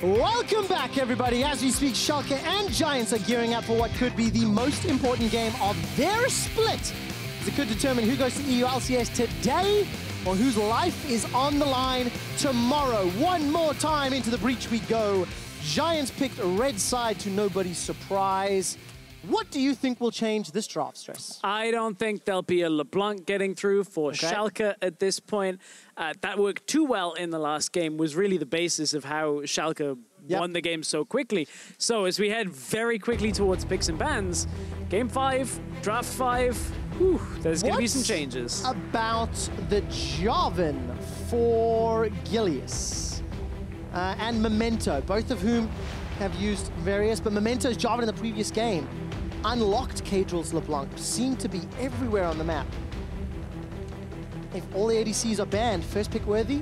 Welcome back, everybody. As we speak, Schalke and Giants are gearing up for what could be the most important game of their split, as it could determine who goes to EU LCS today or whose life is on the line tomorrow. One more time into the breach we go. Giants picked red side to nobody's surprise. What do you think will change this draft, Stress? I don't think there'll be a LeBlanc getting through for Schalke at this point. That worked too well in the last game, was really the basis of how Schalke won the game so quickly. So as we head very quickly towards picks and bans, game 5, draft 5, there's going to be some changes. About the Jarvan for Gilius and Memento, both of whom have used various, but Memento's Jarvan in the previous game unlocked Caedrel's LeBlanc, seemed to be everywhere on the map. If all the ADCs are banned, first pick worthy?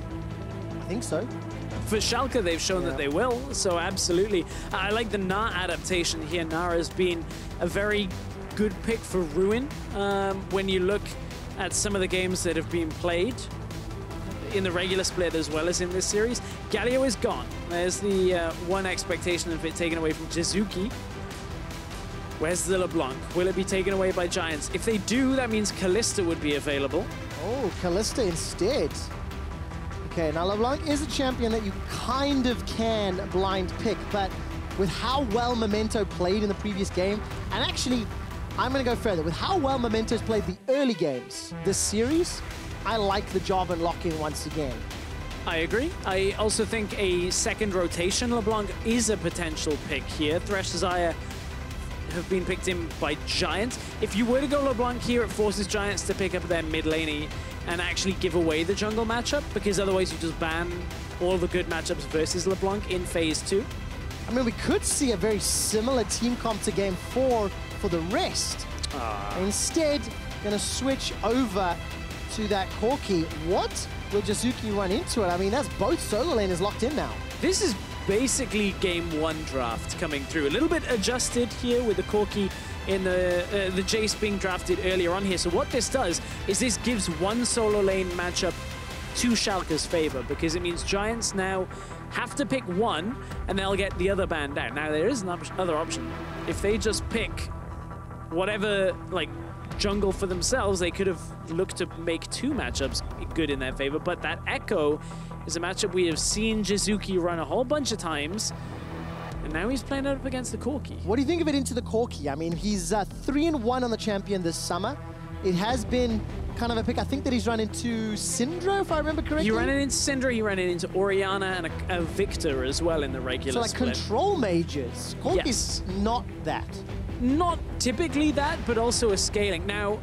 I think so. For Schalke, they've shown that they will, so absolutely. I like the Gnar adaptation here. Gnar has been a very good pick for Ruin when you look at some of the games that have been played in the regular split as well as in this series. Galio is gone. There's the one expectation of it taken away from Jizuke. Where's the LeBlanc? Will it be taken away by Giants? If they do, that means Kalista would be available. Oh, Kalista instead. Okay, now LeBlanc is a champion that you kind of can blind pick, but with how well Memento played in the previous game, and actually, I'm going to go further. With how well Memento's played the early games this series, I like the Jarvan lock-in once again. I agree. I also think a second rotation LeBlanc is a potential pick here. Thresh, Xayah have been picked in by Giants. If you were to go LeBlanc here, it forces Giants to pick up their mid lane and actually give away the jungle matchup, because otherwise you just ban all the good matchups versus LeBlanc in phase 2. I mean, we could see a very similar team comp to game 4 for the rest. Instead, gonna switch over to that Corki. What will Jizuke run into it? I mean, that's both solo laners locked in now. This is basically game 1 draft coming through. A little bit adjusted here with the Corki in the Jayce being drafted earlier on here. So what this does is this gives one solo lane matchup to Schalke's favor, because it means Giants now have to pick one and they'll get the other banned out. Now there is another option. If they just pick whatever like jungle for themselves, they could have looked to make 2 matchups good in their favor, but that Ekko is a matchup we have seen Jizuke run a whole bunch of times, and now he's playing up against the Corki. What do you think of it into the Corki? I mean, he's 3-1 on the champion this summer. It has been kind of a pick. I think that he's run into Syndra, if I remember correctly. He ran it into Syndra, he ran it into Orianna, and a Victor as well in the regular split. So like control mages. Corki's not that. Not typically that, but also a scaling. Now,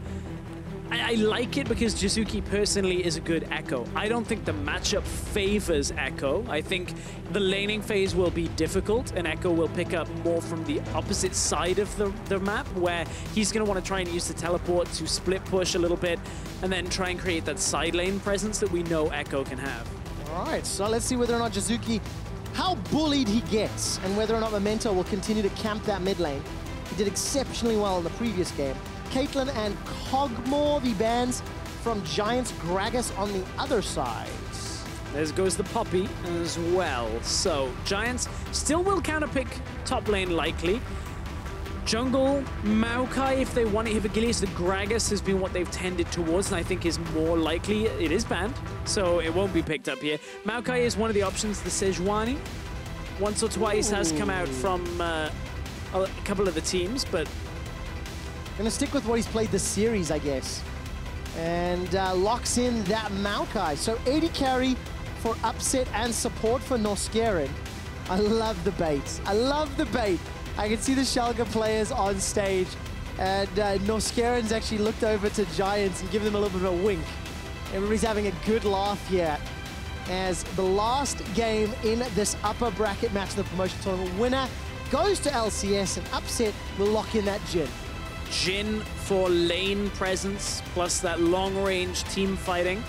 I like it because Jizuke personally is a good Ekko. I don't think the matchup favors Ekko. I think the laning phase will be difficult, and Ekko will pick up more from the opposite side of the map, where he's going to want to try and use the teleport to split push a little bit, and then try and create that side lane presence that we know Ekko can have. All right, so let's see whether or not Jizuke, how bullied he gets, and whether or not Memento will continue to camp that mid lane. He did exceptionally well in the previous game. Caitlyn and Cogmore, the bans from Giants. Gragas on the other side. There goes the Poppy as well. So Giants still will counterpick top lane likely. Jungle, Maokai if they want to hit Gilius. The Gragas has been what they've tended towards, and I think is more likely. It is banned, so it won't be picked up here. Maokai is one of the options. The Sejuani once or twice has come out from a couple of the teams, but gonna stick with what he's played this series, I guess. And locks in that Maokai. So 80 carry for upset and support for Norskeren. I love the bait. I love the bait. I can see the Schalke players on stage. And Norskeren's actually looked over to Giants and given them a little bit of a wink. Everybody's having a good laugh here, as the last game in this upper bracket match in the promotion tournament, winner goes to LCS, and upset will lock in that Jhin. Jhin for lane presence, plus that long-range team fighting.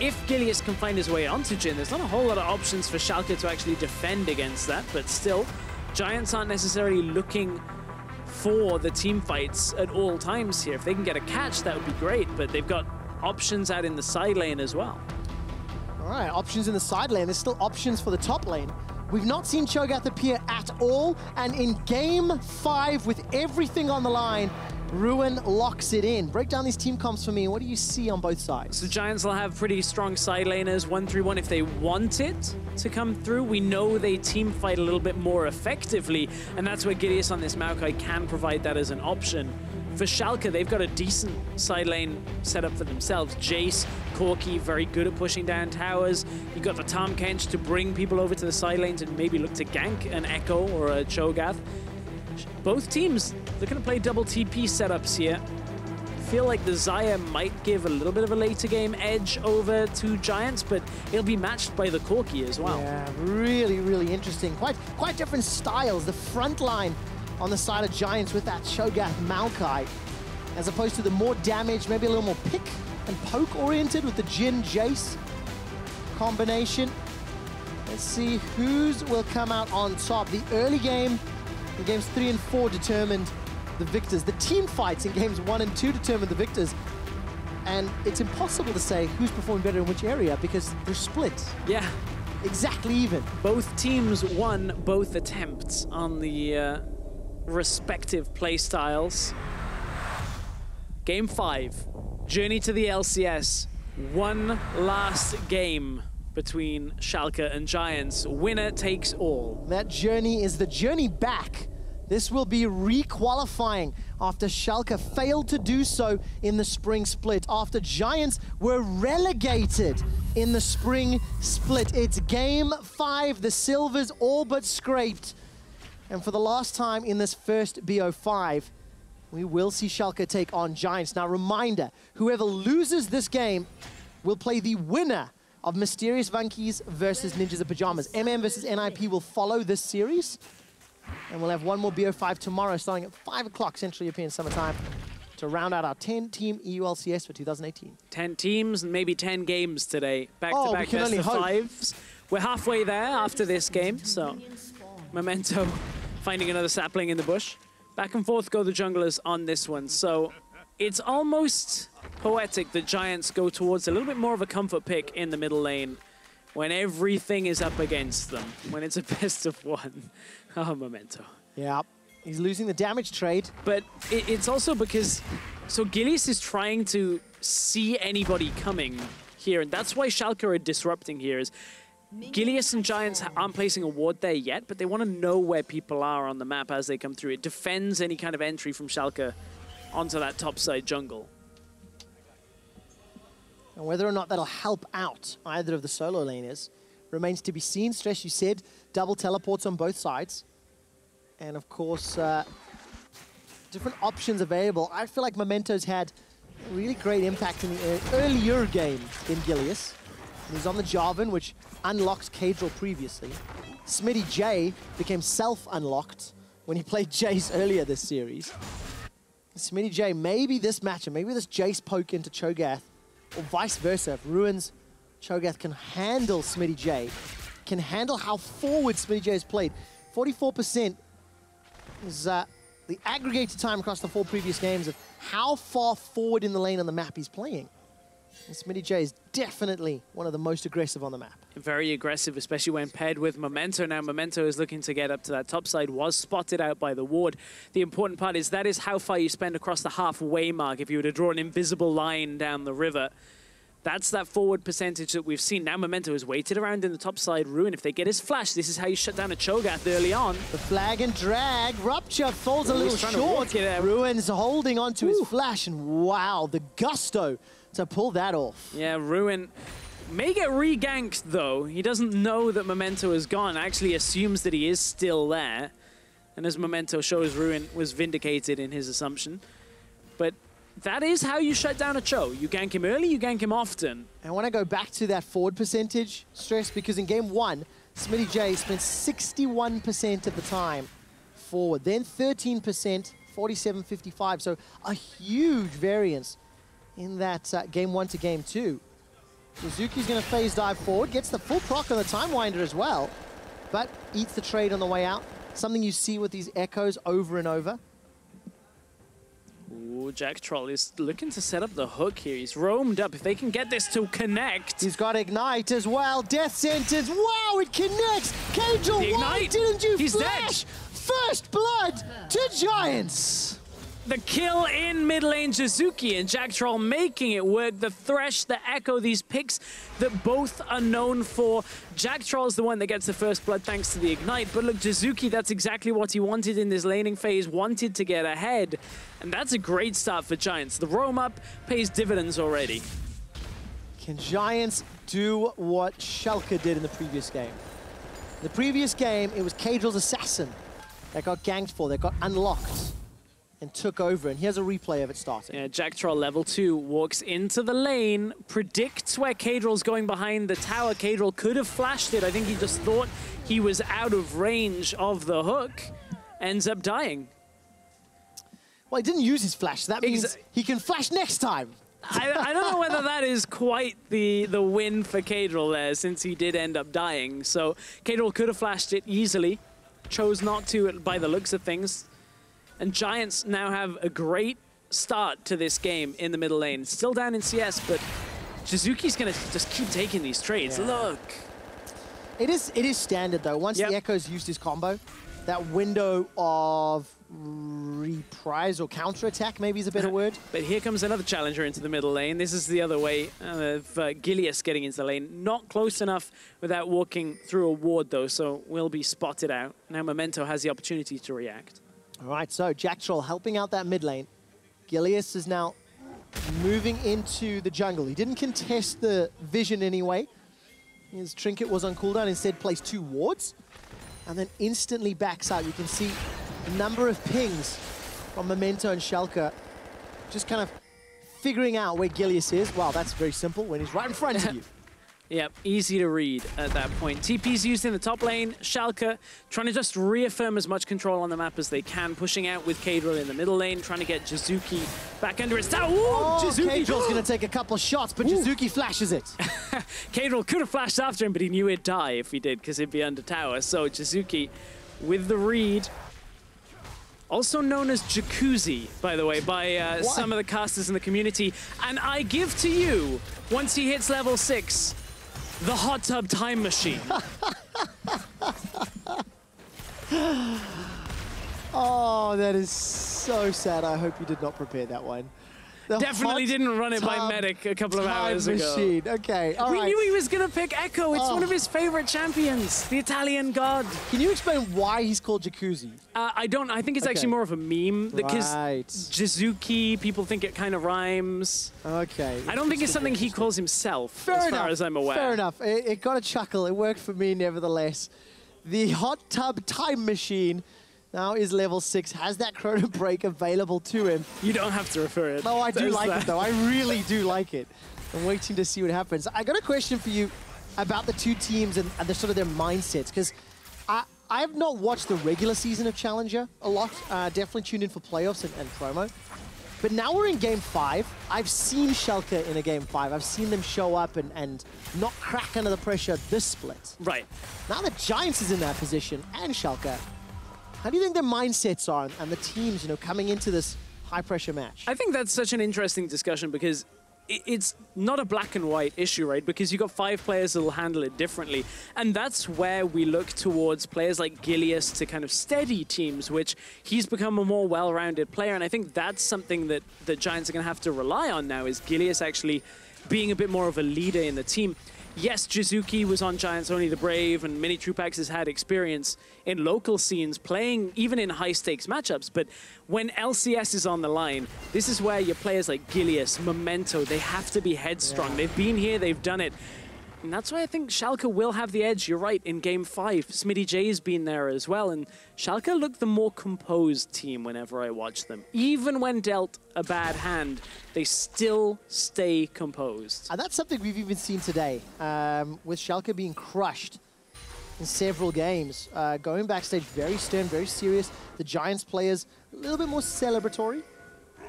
If Gilius can find his way onto Jhin, there's not a whole lot of options for Schalke to actually defend against that, but still, Giants aren't necessarily looking for the team fights at all times here. If they can get a catch, that would be great, but they've got options out in the side lane as well. All right, options in the side lane. There's still options for the top lane. We've not seen Cho'gath appear at all, and in Game 5, with everything on the line, Ruin locks it in. Break down these team comps for me. What do you see on both sides? So Giants will have pretty strong side laners, 1-3-1 if they want it to come through. We know they team fight a little bit more effectively, and that's where Gilius on this Maokai can provide that as an option. For Schalke, they've got a decent side lane set up for themselves. Jayce, Corki, very good at pushing down towers. You've got the Tham Kench to bring people over to the side lanes and maybe look to gank an Ekko or a Cho'gath. Both teams, they're going to play double TP setups here. I feel like the Xayah might give a little bit of a later game edge over to Giants, but it'll be matched by the Corki as well. Yeah, really, really interesting. Quite different styles. The front line on the side of Giants with that Cho'gath Maokai, as opposed to the more damage, maybe a little more pick and poke oriented with the Jhin Jayce combination. Let's see whose will come out on top. The early game in games 3 and 4 determined the victors. The team fights in games 1 and 2 determined the victors. And it's impossible to say who's performing better in which area because they're split. Yeah. Exactly even. Both teams won both attempts on the respective playstyles. Game 5, journey to the LCS. One last game between Schalke and Giants. Winner takes all. That journey is the journey back. This will be re-qualifying after Schalke failed to do so in the spring split, after Giants were relegated in the spring split. It's Game 5, the Silvers all but scraped. And for the last time in this first BO5, we will see Schalke take on Giants. Now, reminder, whoever loses this game will play the winner of Mysterious Vankeys versus Ninjas of Pajamas. MM versus NIP will follow this series. And we'll have one more BO5 tomorrow, starting at 5 o'clock Central European Summer Time, to round out our 10-team EU LCS for 2018. 10 teams and maybe 10 games today. Back-to-back best of fives. We're halfway there after this game, so Memento finding another sapling in the bush. Back and forth go the junglers on this one. So it's almost poetic that Giants go towards a little bit more of a comfort pick in the middle lane when everything is up against them, when it's a best of one. Oh, Memento. Yeah, he's losing the damage trade. But it's also because, so Gilius is trying to see anybody coming here, and that's why Schalke are disrupting here. Is Gilius and Giants aren't placing a ward there yet, but they want to know where people are on the map as they come through. It defends any kind of entry from Schalke onto that topside jungle. And whether or not that'll help out either of the solo laners remains to be seen. Thresh, you said, double teleports on both sides. And of course, different options available. I feel like Memento's had a really great impact in the earlier game in Gilius. He's on the Jarvan, which unlocked Caedrel previously. Smittyj became self-unlocked when he played Jayce earlier this series. Smittyj, maybe this matchup, maybe this Jayce poke into Cho'gath, or vice versa. If Ruin's Cho'gath can handle Smittyj, can handle how forward Smittyj has played. 44% is the aggregated time across the 4 previous games of how far forward in the lane on the map he's playing. And Smittyj is definitely one of the most aggressive on the map. Very aggressive, especially when paired with Memento. Now, Memento is looking to get up to that top side, was spotted out by the ward. The important part is that is how far you spend across the halfway mark. If you were to draw an invisible line down the river, that's that forward percentage that we've seen. Now Memento has waited around in the top side Ruin. If they get his flash, this is how you shut down a Cho'gath early on. The flag and drag. Rupture falls a little short. Ruin's holding onto his flash, and wow, the gusto to pull that off. Yeah, Ruin may get re-ganked, though. He doesn't know that Memento is gone, actually assumes that he is still there. And as Memento shows, Ruin was vindicated in his assumption. But that is how you shut down a Cho. You gank him early, you gank him often. I want to go back to that forward percentage, Stress, because in game 1, Smittyj spent 61% of the time forward, then 13%, 47-55. So a huge variance in that game 1 to game 2. Jizuke's going to phase dive forward, gets the full proc on the Time Winder as well, but eats the trade on the way out. Something you see with these Echoes over and over. Ooh, Jactroll is looking to set up the hook here. He's roamed up. If they can get this to connect. He's got Ignite as well. Death Sentence. Wow, it connects. Caedrel, why didn't you flash? Dead. First blood to Giants. The kill in mid lane, Jizuke and Jactroll making it work. The Thresh, the Ekko, these picks that both are known for. Jactroll is the one that gets the first blood thanks to the Ignite. But look, Jizuke, that's exactly what he wanted in this laning phase, wanted to get ahead. And that's a great start for Giants. The roam up pays dividends already. Can Giants do what Schalke did in the previous game? In the previous game, it was Caedrel's assassin that got ganked for, that got unlocked and took over, and here's a replay of it starting. Yeah, Jactroll level 2 walks into the lane, predicts where Caedrel's going behind the tower. Caedrel could have flashed it. I think he just thought he was out of range of the hook. Ends up dying. Well, he didn't use his flash. That means he can flash next time. I don't know whether that is quite the win for Caedrel there, since he did end up dying. So Caedrel could have flashed it easily. Chose not to by the looks of things. And Giants now have a great start to this game in the middle lane. Still down in CS, but Jizuke's going to just keep taking these trades. Yeah. Look. It is standard, though. Once the Ekko's used his combo, that window of reprise or counter-attack maybe is a better word. But here comes another challenger into the middle lane. This is the other way of Gilius getting into the lane. Not close enough without walking through a ward, though, so will be spotted out. Now Memento has the opportunity to react. All right, so Jactroll helping out that mid lane. Gilius is now moving into the jungle. He didn't contest the vision anyway. His trinket was on cooldown, instead placed 2 wards, and then instantly backs out. You can see a number of pings from Memento and Schalke, just kind of figuring out where Gilius is. Wow, that's very simple when he's right in front of you. Yep, easy to read at that point. TP's used in the top lane. Schalke trying to just reaffirm as much control on the map as they can, pushing out with Caedrel in the middle lane, trying to get Jizuke back under his tower. Jizuke! Caedrel's going to take a couple of shots, but Jizuke flashes it. Caedrel could have flashed after him, but he knew he'd die if he did, because he'd be under tower. So Jizuke with the read. Also known as Jacuzzi, by the way, by some of the casters in the community. And I give to you, once he hits level 6, the hot tub time machine. Oh, that is so sad. I hope you did not prepare that one. Definitely didn't run it by Medic a couple of hours ago. Okay, all right. We knew he was going to pick Ekko. It's one of his favorite champions, the Italian god. Can you explain why he's called Jacuzzi? I don't. I think it's actually more of a meme. Because Jizuke, people think it kind of rhymes. Okay. I don't think it's something he calls himself, as far as I'm aware. Fair enough. It got a chuckle. It worked for me, nevertheless. The hot tub time machine now is level 6, has that chrono break available to him. You don't have to refer it. No, I do like it, though. I really do like it. I'm waiting to see what happens. I got a question for you about the two teams and the sort of their mindsets, because I have not watched the regular season of Challenger a lot. Definitely tuned in for playoffs and promo. But now we're in Game 5. I've seen Schalke in a Game 5. I've seen them show up and not crack under the pressure this split. Right. Now the Giants is in that position, and Schalke. How do you think their mindsets are and the teams, coming into this high-pressure match? I think that's such an interesting discussion because it's not a black and white issue, right? Because you've got 5 players that will handle it differently. And that's where we look towards players like Gilius to kind of steady teams, which he's become a more well-rounded player. And I think that's something that the Giants are going to have to rely on now, is Gilius actually being a bit more of a leader in the team. Yes, Jizuke was on Giants Only the Brave, and minitroupax has had experience in local scenes, playing even in high-stakes matchups. But when LCS is on the line, this is where your players like Gilius, Memento, they have to be headstrong. Yeah. They've been here, they've done it. And that's why I think Schalke will have the edge. You're right, in Game 5. Smittyj's been there as well, and Schalke looked the more composed team whenever I watch them. Even when dealt a bad hand, they still stay composed. And that's something we've even seen today, with Schalke being crushed in several games. Going backstage, very stern, very serious. The Giants players, a little bit more celebratory,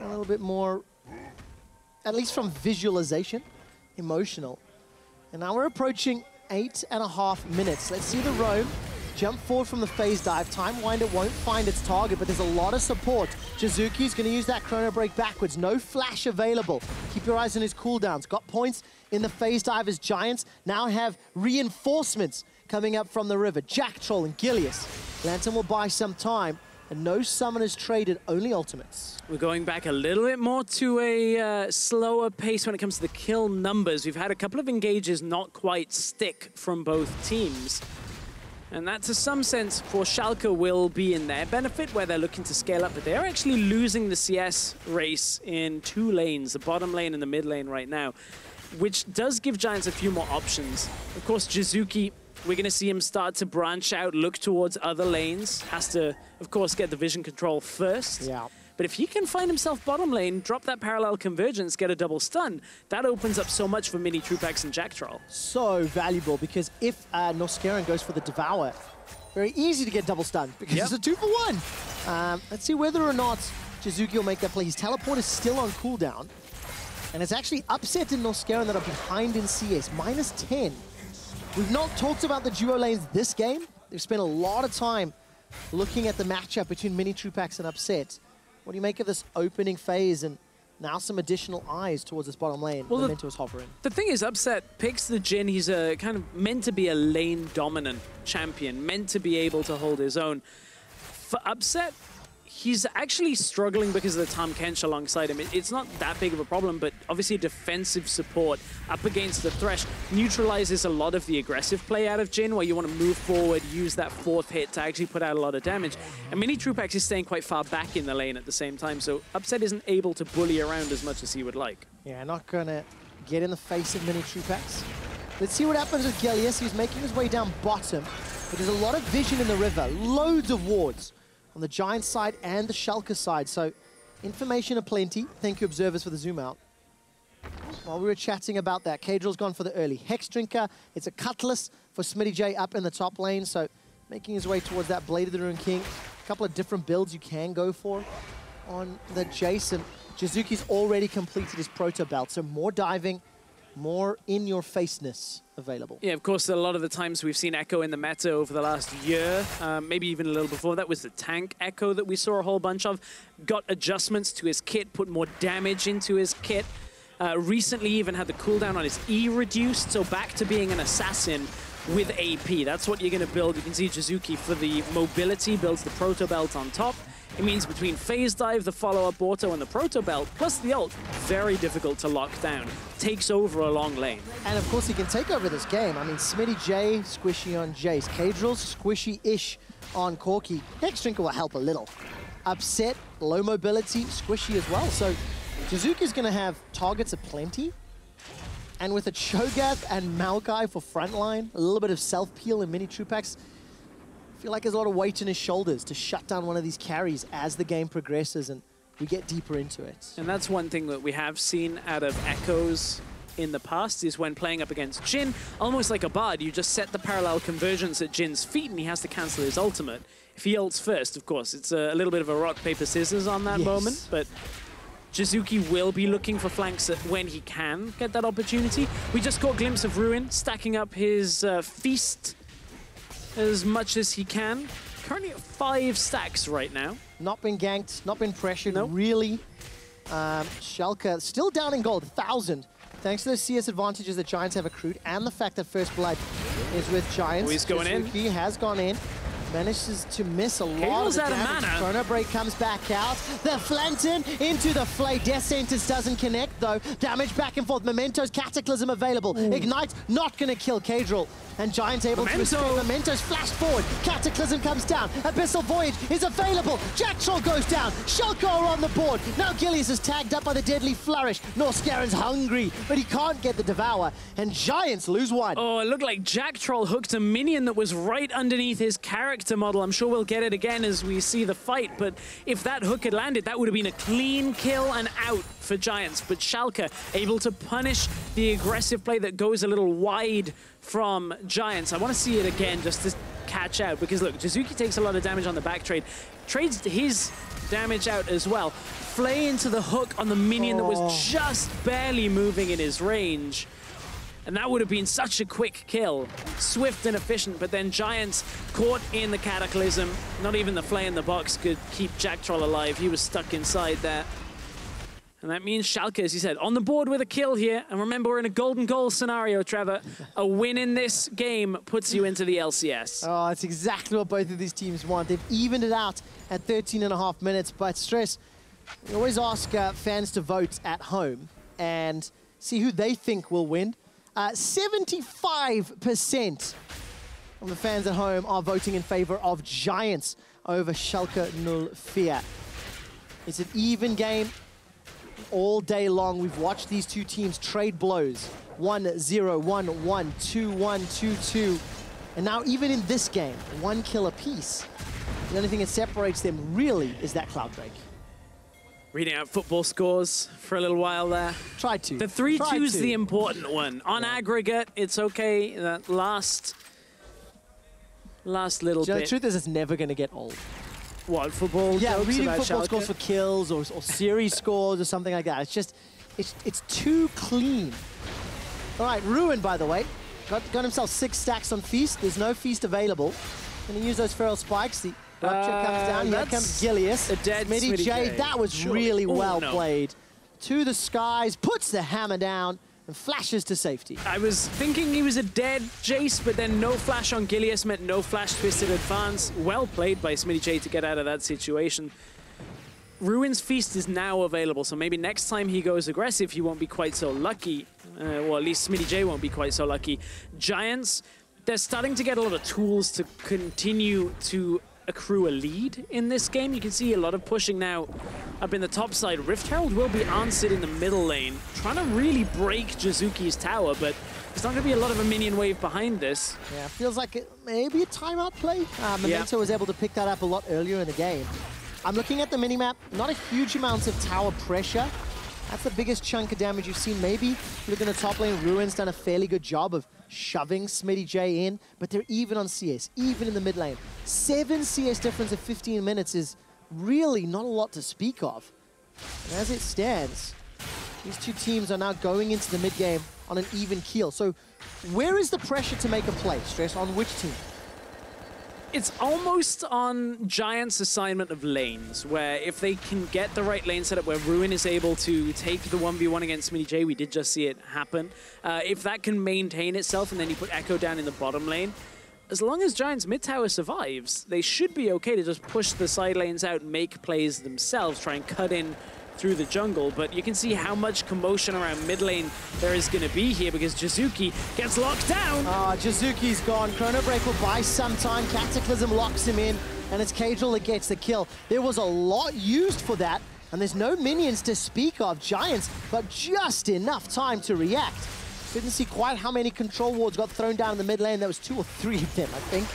a little bit more, at least from visualization, emotional. And now we're approaching 8.5 minutes. Let's see the roam. jump forward from the phase dive. Time Winder won't find its target, but there's a lot of support. Jizuke's going to use that chrono break backwards. No flash available. Keep your eyes on his cooldowns. Got points in the phase dive as Giants now have reinforcements coming up from the river. Jactroll and Gilius. Lantern will buy some time, and no summoners traded, only ultimates. We're going back a little bit more to a slower pace when it comes to the kill numbers. We've had a couple of engages not quite stick from both teams. And that, to some sense, for Schalke will be in their benefit, where they're looking to scale up. But they're actually losing the CS race in 2 lanes, the bottom lane and the mid lane right now, which does give Giants a few more options. Of course, Jizuke, we're going to see him start to branch out, look towards other lanes. Has to, of course, get the vision control first. Yeah. But if he can find himself bottom lane, drop that parallel convergence, get a double stun, that opens up so much for minitroupax and Jactroll. So valuable, because if Norskeren goes for the Devour, very easy to get double stun, because it's a 2-for-1. Let's see whether or not Jizuke will make that play. His teleport is still on cooldown, and it's actually upset in Norskeren that are behind in CS, -10. We've not talked about the duo lanes this game. They've spent a lot of time looking at the matchup between minitroupax and Upset. What do you make of this opening phase and now some additional eyes towards this bottom lane? Well, Memento is hovering. The thing is, Upset picks the Jhin. He's a kind of meant to be a lane-dominant champion, meant to be able to hold his own. For Upset, he's actually struggling because of the Tham Kench alongside him. It's not that big of a problem, but obviously defensive support up against the Thresh neutralizes a lot of the aggressive play out of Jhin, where you want to move forward, use that 4th hit to actually put out a lot of damage. And minitroupax is staying quite far back in the lane at the same time, so Upset isn't able to bully around as much as he would like. Yeah, not going to get in the face of minitroupax. Let's see what happens with Gilius. He's making his way down bottom, but there's a lot of vision in the river, loads of wards on the Giants side and the Schalke side. So information aplenty. Thank you, observers, for the zoom out. While we were chatting about that, Caedrel's gone for the early Hex Drinker. It's a Cutlass for Smittyj up in the top lane. So making his way towards that Blade of the Ruined King. A couple of different builds you can go for on the Jayce. And Jizuke's already completed his Proto Belt. So more diving, more in-your-faceness available. Yeah, of course, a lot of the times we've seen Ekko in the meta over the last year, maybe even a little before that, was the tank Ekko that we saw a whole bunch of. Got adjustments to his kit, put more damage into his kit. Recently even had the cooldown on his E reduced, so back to being an assassin with AP. That's what you're going to build. You can see Jizuke for the mobility builds the Proto Belt on top. It means between phase dive, the follow-up auto, and the Proto Belt, plus the ult, very difficult to lock down. Takes over a long lane. And of course he can take over this game. I mean, Smittyj, squishy on Jayce. Caedrel, squishy-ish on Corki. Hex Drinker will help a little. Upset, low mobility, squishy as well. So Jizuke's going to have targets aplenty. And with a Cho'gath and Maokai for frontline, a little bit of self-peel and minitroupax, I feel like there's a lot of weight in his shoulders to shut down one of these carries as the game progresses and we get deeper into it. And that's one thing that we have seen out of Ekko's in the past, is when playing up against Jhin, almost like a bard, you just set the parallel convergence at Jin's feet and he has to cancel his ultimate. If he ults first, of course, it's a little bit of a rock, paper, scissors on that moment, but Jizuke will be looking for flanks when he can get that opportunity. We just caught a glimpse of Ruin stacking up his feast as much as he can. Currently at 5 stacks right now. Not been ganked, not been pressured, really. Schalke still down in gold, 1,000. Thanks to those CS advantages that Giants have accrued and the fact that First Blood is with Giants. Oh, he's going in. He has gone in. Manages to miss a lot of the damage. Chrono Break comes back out. The Flanton into the Flay. Death Sentence doesn't connect though. Damage back and forth. Memento's Cataclysm available. Ignite not going to kill Caedrel. And Giants able to escape. Memento's flashed forward. Cataclysm comes down. Abyssal Voyage is available. Jactroll goes down. Schalke are on the board. Now Gilius is tagged up by the Deadly Flourish. Norskeren's hungry, but he can't get the Devour. And Giants lose 1. Oh, it looked like Jactroll hooked a minion that was right underneath his character model. I'm sure we'll get it again as we see the fight, but if that hook had landed, that would have been a clean kill and out for Giants. But Schalke able to punish the aggressive play that goes a little wide from Giants. I want to see it again just to catch out, because look, Jizuke takes a lot of damage on the back trade, trades his damage out as well. Flay into the hook on the minion that was just barely moving in his range. And that would have been such a quick kill. Swift and efficient, but then Giants caught in the Cataclysm. Not even the flay in the box could keep Jactroll alive. He was stuck inside there. And that means Schalke, as you said, on the board with a kill here. And remember, we're in a golden goal scenario, Trevor. A win in this game puts you into the LCS. Oh, that's exactly what both of these teams want. They've evened it out at 13.5 minutes. But Stress, we always ask fans to vote at home and see who they think will win. 75% of the fans at home are voting in favor of Giants over Schalke 04. It's an even game. All day long, we've watched these two teams trade blows. 1-0, 1-1, 2-1, 2-2. And now even in this game, 1 kill apiece. The only thing that separates them really is that Cloud Drake. Reading out football scores for a little while there. Tried to. The 3-2 is the important one. On aggregate, it's okay. That last little bit. The truth is, it's never going to get old. What, football? Yeah, reading football Schalke? scores for kills or series scores or something like that. It's just, it's too clean. All right, Ruin, by the way, got himself 6 stacks on Feast. There's no Feast available. Going to use those feral spikes. The Rupture comes down. Here comes Gilius. A dead Smittyj. That was really well played. To the skies, puts the hammer down, and flashes to safety. I was thinking he was a dead Jayce, but then no flash on Gilius meant no flash twisted advance. Well played by Smittyj to get out of that situation. Ruin's Feast is now available, so maybe next time he goes aggressive, he won't be quite so lucky. Or at least Smittyj won't be quite so lucky. Giants, they're starting to get a lot of tools to continue to accrue a lead in this game. You can see a lot of pushing now up in the top side. Rift Herald will be answered in the middle lane, trying to really break Jizuke's tower, but there's not going to be a lot of a minion wave behind this. Yeah, feels like maybe a timeout play. Memento was able to pick that up a lot earlier in the game. I'm looking at the minimap, not a huge amount of tower pressure. That's the biggest chunk of damage you've seen. Maybe looking at top lane, Ruin's done a fairly good job of shoving Smittyj in, but they're even on CS, even in the mid lane. 7 CS difference of 15 minutes is really not a lot to speak of. And as it stands, these two teams are now going into the mid game on an even keel. So where is the pressure to make a play, Stress, on which team? It's almost on Giants' assignment of lanes, where if they can get the right lane setup where Ruin is able to take the 1v1 against Smittyj, we did just see it happen. If that can maintain itself and then you put Ekko down in the bottom lane, as long as Giants' mid tower survives, they should be okay to just push the side lanes out, make plays themselves, try and cut in through the jungle, but you can see how much commotion around mid lane there is going to be here because Jizuke gets locked down. Jizuke's gone. Chrono Break will buy some time. Cataclysm locks him in, and it's Caedrel that gets the kill. There was a lot used for that, and there's no minions to speak of. Giants, but just enough time to react. Didn't see quite how many control wards got thrown down in the mid lane. There was 2 or 3 of them, I think.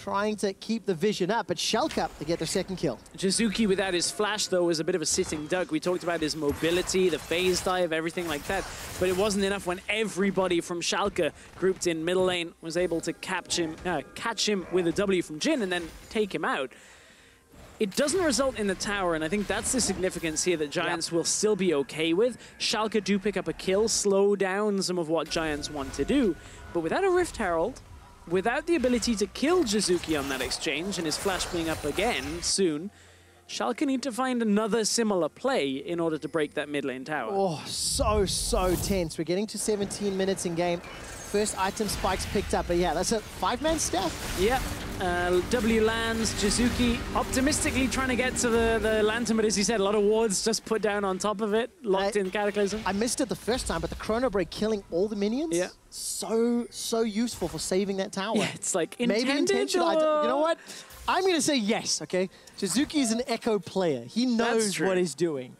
Trying to keep the vision up, but Schalke to get their second kill. Jizuke without his flash, though, was a bit of a sitting duck. We talked about his mobility, the phase dive, everything like that, but it wasn't enough when everybody from Schalke grouped in middle lane was able to catch him with a W from Jhin and then take him out. It doesn't result in the tower, and I think that's the significance here that Giants will still be okay with. Schalke do pick up a kill, slow down some of what Giants want to do, but without a Rift Herald, without the ability to kill Jizuke on that exchange and his flash being up again soon, Schalke need to find another similar play in order to break that mid lane tower. Oh, so tense. We're getting to 17 minutes in game. First item spikes picked up, but yeah, that's a 5-man staff. Yep. W lands, Jizuke optimistically trying to get to the lantern, but as you said, a lot of wards just put down on top of it, locked in Cataclysm. I missed it the first time, but the Chrono Break killing all the minions, so useful for saving that tower. Yeah, it's like intended. Maybe intentional. You know what? I'm going to say yes, okay? Jizuke is an Ekko player. He knows what he's doing.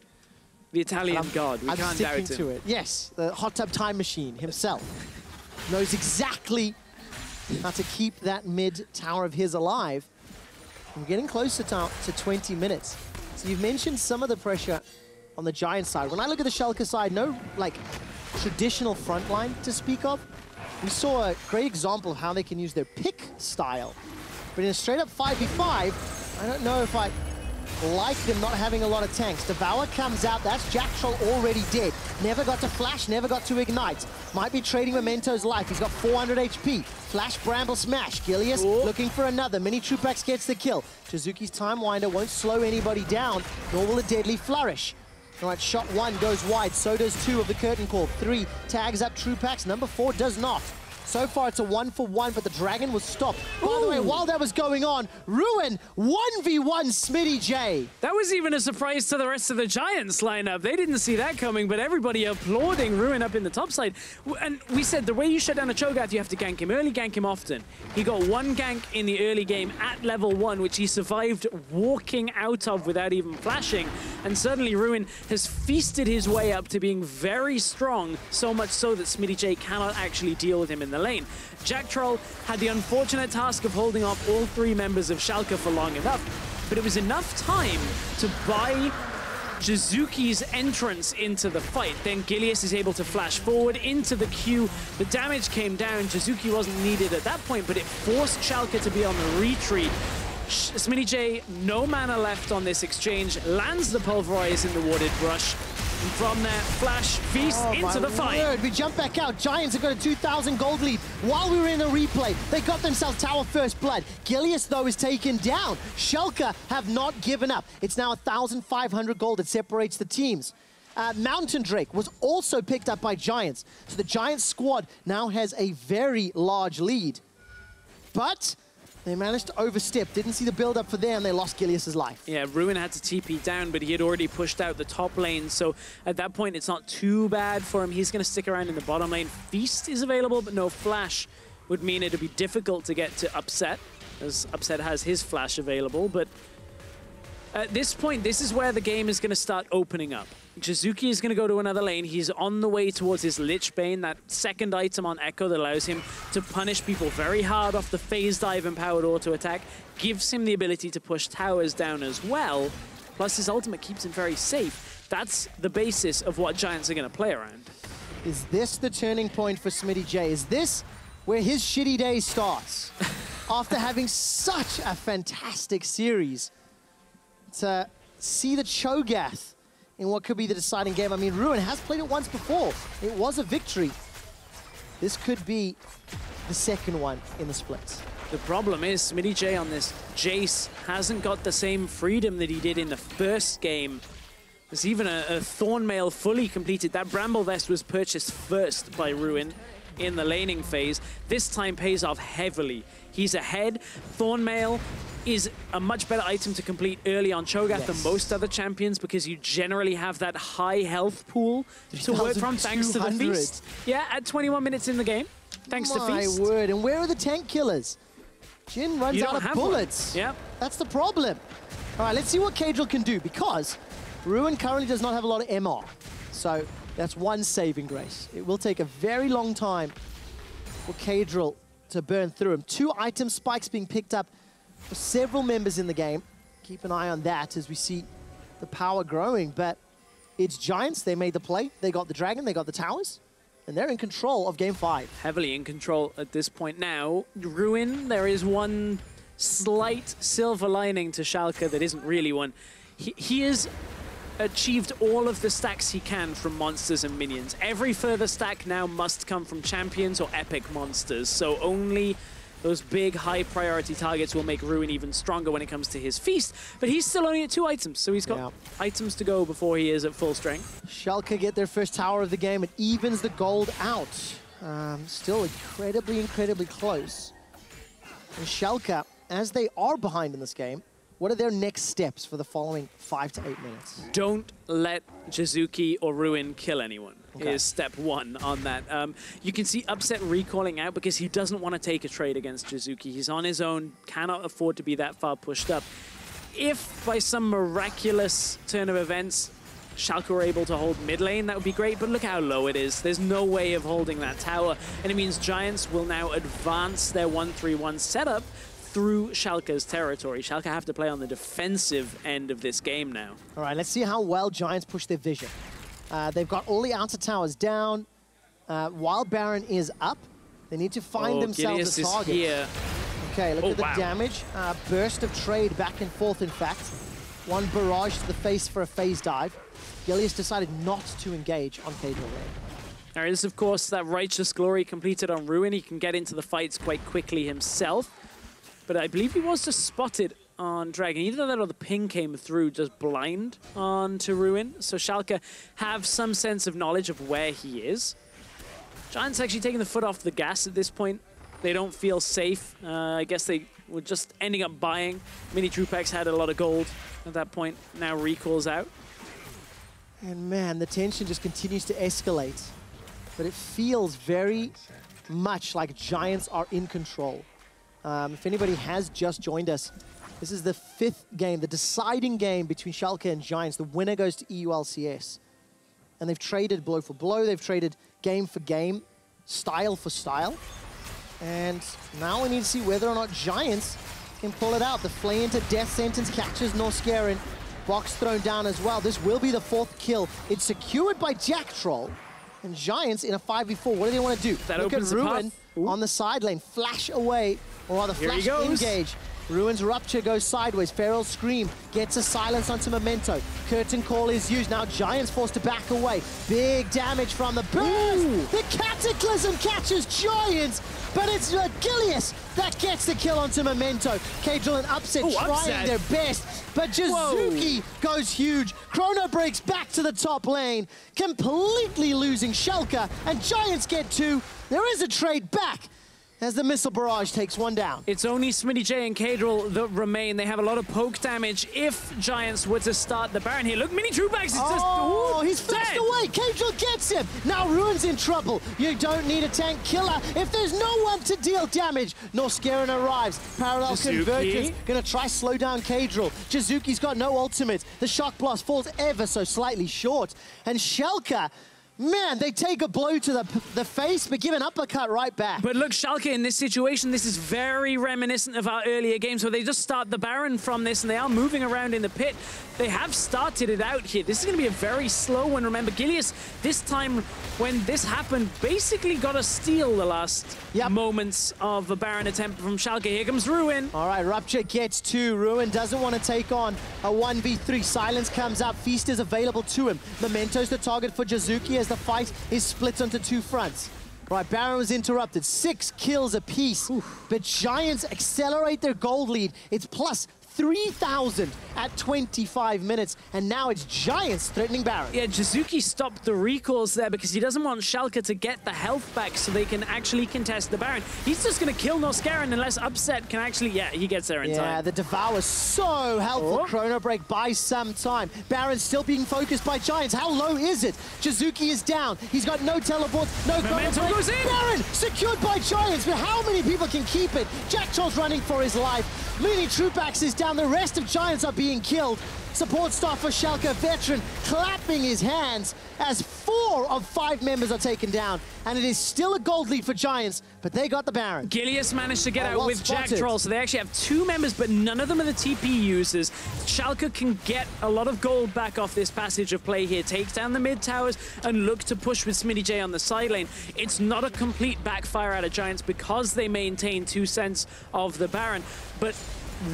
The Italian god, we can't doubt him. To it. Yes, the hot tub time machine himself knows exactly how to keep that mid tower of his alive. We're getting closer to 20 minutes. So you've mentioned some of the pressure on the Giant side. When I look at the Schalke side, no like traditional front line to speak of. We saw a great example of how they can use their pick style. But in a straight up 5v5, I don't know if I like them not having a lot of tanks. Devour comes out, that's Jactroll already dead. Never got to flash, never got to ignite. Might be trading Memento's life, he's got 400 HP. Flash, Bramble, smash. Gilius looking for another. minitroupax gets the kill. Jizuke's Time Winder won't slow anybody down, nor will a deadly flourish. All right, shot 1 goes wide, so does 2 of the curtain call. 3 tags up Troupax, number 4 does not. So far, it's a 1-for-1, but the Dragon was stopped. By the way, while that was going on, Ruin 1v1 Smittyj. That was even a surprise to the rest of the Giants lineup. They didn't see that coming, but everybody applauding Ruin up in the top side. And we said the way you shut down a Cho'gath, you have to gank him early, gank him often. He got 1 gank in the early game at level 1, which he survived walking out of without even flashing. And suddenly Ruin has feasted his way up to being very strong, so much so that Smittyj cannot actually deal with him in the lane. Jactroll had the unfortunate task of holding off all 3 members of Schalke for long enough, but it was enough time to buy Jizuke's entrance into the fight. Then Gilius is able to flash forward into the queue. The damage came down. Jizuke wasn't needed at that point, but it forced Schalke to be on the retreat. Smittyj, no mana left on this exchange, lands the Pulverize in the Warded Brush. And from there, flash, feast into the fight. Word. We jump back out. Giants have got a 2,000 gold lead. While we were in the replay, they got themselves Tower First Blood. Gilius, though, is taken down. Schalke have not given up. It's now 1,500 gold that separates the teams. Mountain Drake was also picked up by Giants. So the Giants squad now has a very large lead. But they managed to overstep, didn't see the build-up for them, they lost Gilius' life. Yeah, Ruin had to TP down, but he had already pushed out the top lane, so at that point it's not too bad for him. He's going to stick around in the bottom lane. Feast is available, but no flash would mean it would be difficult to get to Upset, as Upset has his flash available, but at this point, this is where the game is going to start opening up. Jizuke is going to go to another lane. He's on the way towards his Lich Bane, that second item on Ekko that allows him to punish people very hard off the phase dive and powered auto attack, gives him the ability to push towers down as well, plus his ultimate keeps him very safe. That's the basis of what Giants are going to play around. Is this the turning point for Smittyj? Is this where his shitty day starts? After having such a fantastic series, to see the Cho'gath in what could be the deciding game. I mean, Ruin has played it once before. It was a victory. This could be the second one in the splits. The problem is Smittyj on this Jayce hasn't got the same freedom that he did in the first game. There's even a Thornmail fully completed. That Bramble Vest was purchased first by Ruin in the laning phase. This time pays off heavily. He's ahead. Thornmail is a much better item to complete early on Cho'gath than most other champions because you generally have that high health pool to work from thanks to the Feast. Yeah, at 21 minutes in the game, thanks to Feast. My word, and where are the tank killers? Jhin runs out of bullets. Yeah, that's the problem. All right, let's see what Caedrel can do because Ruin currently does not have a lot of MR. So that's one saving grace. It will take a very long time for Caedrel to burn through him. 2 item spikes being picked up for several members in the game. Keep an eye on that as we see the power growing, but it's Giants. They made the play. They got the Dragon, they got the towers, and they're in control of Game 5. Heavily in control at this point now. Ruin, there is one slight silver lining to Schalke that isn't really one. He has achieved all of the stacks he can from monsters and minions. Every further stack now must come from champions or epic monsters, so only those big, high-priority targets will make Ruin even stronger when it comes to his Feast. But he's still only at 2 items, so he's got items to go before he is at full strength. Schalke get their first tower of the game. It evens the gold out. Still incredibly, incredibly close. And Schalke, as they are behind in this game, what are their next steps for the following 5 to 8 minutes? Don't let Jizuke or Ruin kill anyone. Is step 1 on that. You can see Upset recalling out because he doesn't want to take a trade against Jizuke. He's on his own, cannot afford to be that far pushed up. If by some miraculous turn of events Schalke were able to hold mid lane, that would be great, but look how low it is. There's no way of holding that tower, and it means Giants will now advance their 1-3-1 setup through Schalke's territory. Schalke have to play on the defensive end of this game now. All right, let's see how well Giants push their vision. They've got all the outer towers down. Wild Baron is up. They need to find themselves a target. Is here. Okay, look at the damage. Burst of trade back and forth, in fact. One barrage to the face for a phase dive. Gilius decided not to engage on Caedrel. There is, of course, that Righteous Glory completed on Ruin. He can get into the fights quite quickly himself. But I believe he was just spotted on Dragon. Either that or the ping came through just blind onto Ruin. So Schalke have some sense of knowledge of where he is. Giants actually taking the foot off the gas at this point. They don't feel safe. I guess they were just ending up buying. minitroupax had a lot of gold at that point. Now recalls out. And man, the tension just continues to escalate. But it feels very much like Giants are in control. If anybody has just joined us, this is the 5th game, the deciding game between Schalke and Giants. The winner goes to EU LCS. And they've traded blow for blow. They've traded game for game, style for style. And now we need to see whether or not Giants can pull it out. The Flay into death sentence catches Norskeren. Box thrown down as well. This will be the 4th kill. It's secured by Jactroll. And Giants in a 5v4, what do they want to do? That Look at opens the Ruin path. on the side lane. Flash away, or rather Here flash engage. Ruin's Rupture goes sideways. Feral's Scream gets a silence onto Memento. Curtain Call is used. Now Giants forced to back away. Big damage from the burst. The Cataclysm catches Giants, but it's Gilius that gets the kill onto Memento. Caedrel and Upset trying their best, but Jizuke goes huge. Chrono breaks back to the top lane, completely losing Schalke, and Giants get 2. There is a trade back as the missile barrage takes one down. It's only Smittyj and Caedrel that remain. They have a lot of poke damage if Giants were to start the Baron here. Look, minitroupax is just he's flashed away. Caedrel gets him. Now Ruin's in trouble. You don't need a tank killer if there's no one to deal damage. Norskeren arrives. Parallel Jizuke. convergence. Gonna try slow down Caedrel. Jizuke's got no ultimate. The shock blast falls ever so slightly short. And Schalke, man, they take a blow to the face, but give an uppercut right back. But look, Schalke in this situation, this is very reminiscent of our earlier games where they just start the Baron from this and they are moving around in the pit. They have started it out here. This is going to be a very slow one. Remember, Gilius, this time when this happened, basically got a steal the last moments of the Baron attempt from Schalke. Here comes Ruin. All right, Rupture gets 2. Ruin doesn't want to take on a 1v3. Silence comes up. Feast is available to him. Memento's the target for Jizuke as the fight is split onto 2 fronts. Right, Baron was interrupted. 6 kills apiece. But Giants accelerate their gold lead. It's plus 3,000 at 25 minutes, and now it's Giants threatening Baron. Yeah, Jizuke stopped the recalls there because he doesn't want Schalke to get the health back so they can actually contest the Baron. He's just going to kill Norskeren unless Upset can actually... Yeah, he gets there in time. Yeah, the Devour is so helpful. Chrono Break buys some time. Baron's still being focused by Giants. How low is it? Jizuke is down. He's got no teleports, no Memento goes in! Baron secured by Giants, but how many people can keep it? Jactroll's running for his life. minitroupax is down. The rest of Giants are being killed. Support staff for Schalke, veteran, clapping his hands as 4 of 5 members are taken down. And it is still a gold lead for Giants, but they got the Baron. Gilius managed to get out with Jactroll, so they actually have 2 members, but none of them are the TP users. Schalke can get a lot of gold back off this passage of play here, takes down the mid towers, and look to push with Smittyj on the side lane. It's not a complete backfire out of Giants because they maintain 2 cents of the Baron, but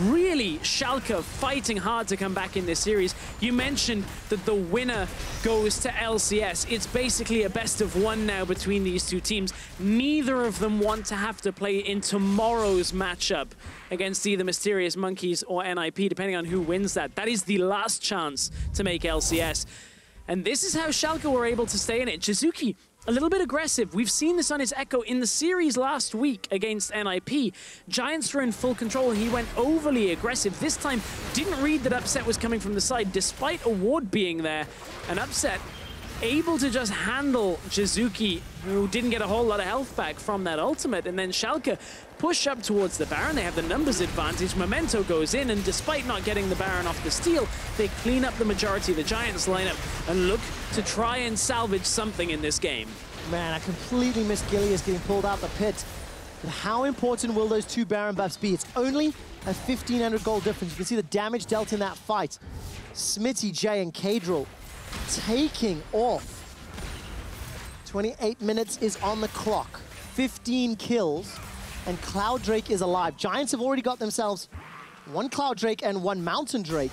really Schalke fighting hard to come back in this series. You mentioned that the winner goes to LCS. It's basically a best of 1 now between these 2 teams. Neither of them want to have to play in tomorrow's matchup against either Mysterious Monkeys or NIP, depending on who wins that. That is the last chance to make LCS. And this is how Schalke were able to stay in it. Jizuke, a little bit aggressive. We've seen this on his Ekko in the series last week against NIP. Giants were in full control. He went overly aggressive. This time, didn't read that Upset was coming from the side, despite a ward being there. And Upset able to just handle Jizuke, who didn't get a whole lot of health back from that ultimate. And then Schalke push up towards the Baron. They have the numbers advantage. Memento goes in, and despite not getting the Baron off the steal, they clean up the majority of the Giants lineup and look to try and salvage something in this game. Man, I completely missed Gilius getting pulled out the pit. But how important will those 2 Baron buffs be? It's only a 1,500 gold difference. You can see the damage dealt in that fight. Smittyj and Caedrel taking off. 28 minutes is on the clock. 15 kills, and Cloud Drake is alive. Giants have already got themselves 1 Cloud Drake and 1 Mountain Drake.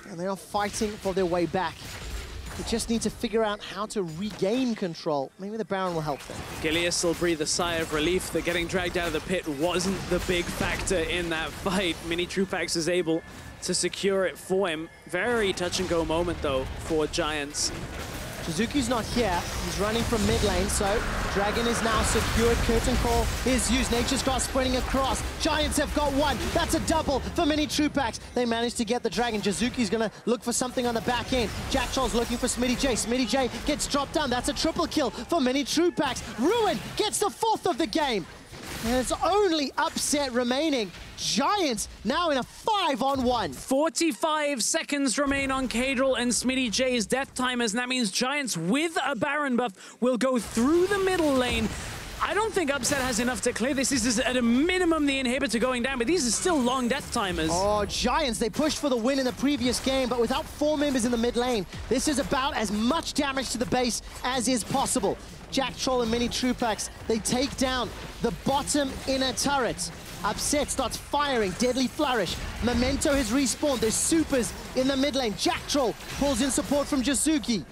And they are fighting for their way back. They just need to figure out how to regain control. Maybe the Baron will help them. Gilius will breathe a sigh of relief that getting dragged out of the pit wasn't the big factor in that fight. minitroupax is able to secure it for him. Very touch-and-go moment, though, for Giants. Jizuke's not here. He's running from mid lane, so Dragon is now secured. Curtain Call is used. Nature's Grasp spreading across. Giants have got one. That's a double for minitroupax. They managed to get the Dragon. Jizuke's going to look for something on the back end. Jactroll's looking for Smittyj. Smittyj gets dropped down. That's a triple kill for minitroupax. Ruin gets the 4th of the game. And it's only Upset remaining. Giants now in a 5-on-1. 45 seconds remain on Caedrel and Smittyj's death timers, and that means Giants with a Baron buff will go through the middle lane. I don't think Upset has enough to clear this. This is at a minimum the inhibitor going down, but these are still long death timers. Oh, Giants, they pushed for the win in the previous game, but without 4 members in the mid lane, this is about as much damage to the base as is possible. Jactroll and minitroupax, they take down the bottom inner turret. Upset starts firing, deadly flourish. Memento has respawned, there's supers in the mid lane. Jactroll pulls in support from Jizuke.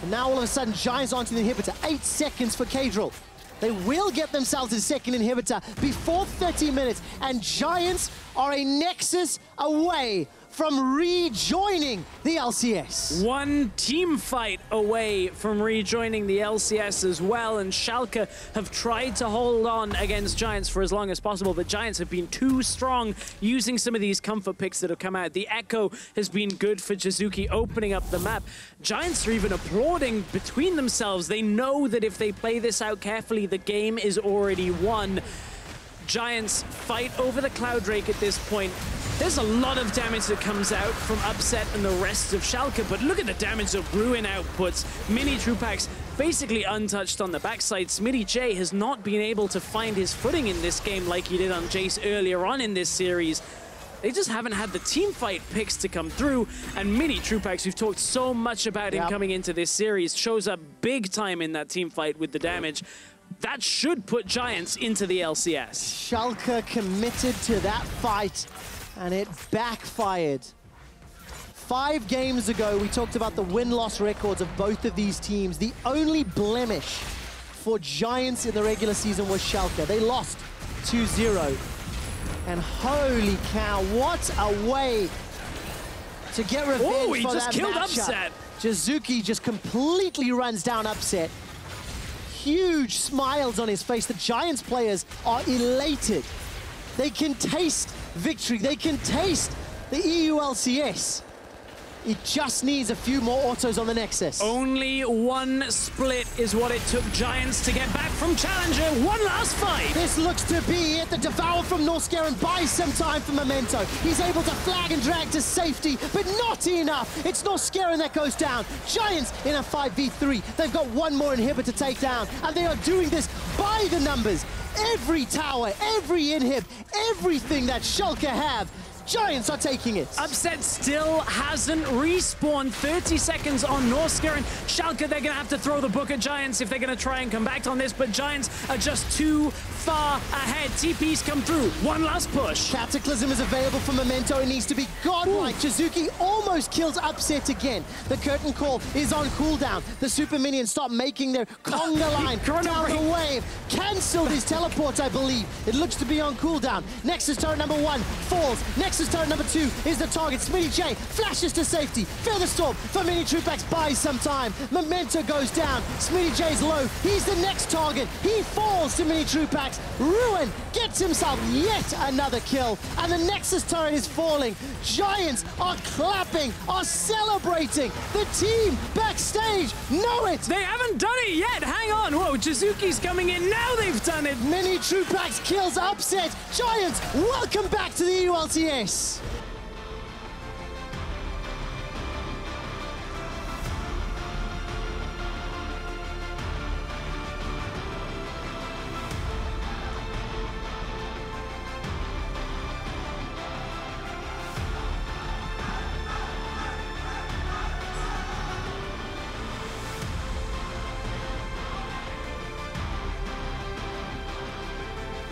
And now all of a sudden, Giants onto the inhibitor. 8 seconds for Caedrel. They will get themselves a second inhibitor before 30 minutes, and Giants are a nexus away from rejoining the LCS. One team fight away from rejoining the LCS as well, and Schalke have tried to hold on against Giants for as long as possible, but Giants have been too strong using some of these comfort picks that have come out. The Ekko has been good for Jizuke, opening up the map. Giants are even applauding between themselves. They know that if they play this out carefully, the game is already won. Giants fight over the Cloud Drake at this point. There's a lot of damage that comes out from Upset and the rest of Schalke, but look at the damage that Ruin outputs. minitroupax basically untouched on the backside. Smittyj has not been able to find his footing in this game like he did on Jayce earlier on in this series. They just haven't had the team fight picks to come through, and minitroupax, we've talked so much about him coming into this series, shows up big time in that team fight with the damage. That should put Giants into the LCS. Schalke committed to that fight, and it backfired. 5 games ago, we talked about the win-loss records of both of these teams. The only blemish for Giants in the regular season was Schalke. They lost 2-0. And holy cow, what a way to get revenge for that matchup. Oh, he just killed Upset. Jizuke just completely runs down Upset. Huge smiles on his face. The Giants players are elated. They can taste victory. They can taste the EU LCS. It just needs a few more autos on the Nexus. Only one split is what it took Giants to get back from Challenger. One last fight. This looks to be it. The Devour from Norskeren buys some time for Memento. He's able to flag and drag to safety, but not enough. It's Norskeren that goes down. Giants in a 5v3. They've got one more inhibit to take down, and they are doing this by the numbers. Every tower, every inhib, everything that Schalke have, Giants are taking it. Upset still hasn't respawned. 30 seconds on Norskeren. Schalke, they're going to have to throw the book at Giants if they're going to try and come back on this, but Giants are just too far ahead. TPs come through. One last push. Cataclysm is available for Memento. It needs to be godlike. Jizuke almost kills Upset again. The Curtain Call is on cooldown. The super minions start making their conga line down the wave. Cancelled his teleport, I believe. It looks to be on cooldown. Nexus turret number 1 falls. Nexus turret number 2 is the target. Smittyj flashes to safety. Featherstorm for minitroupax buys some time. Memento goes down. Smittyj's low. He's the next target. He falls to minitroupax. Ruin gets himself yet another kill. And the Nexus turret is falling. Giants are clapping, are celebrating. The team backstage know it. They haven't done it yet. Hang on. Whoa, Jizuke's coming in. Now they've done it. minitroupax kills Upset. Giants, welcome back to the ULCS.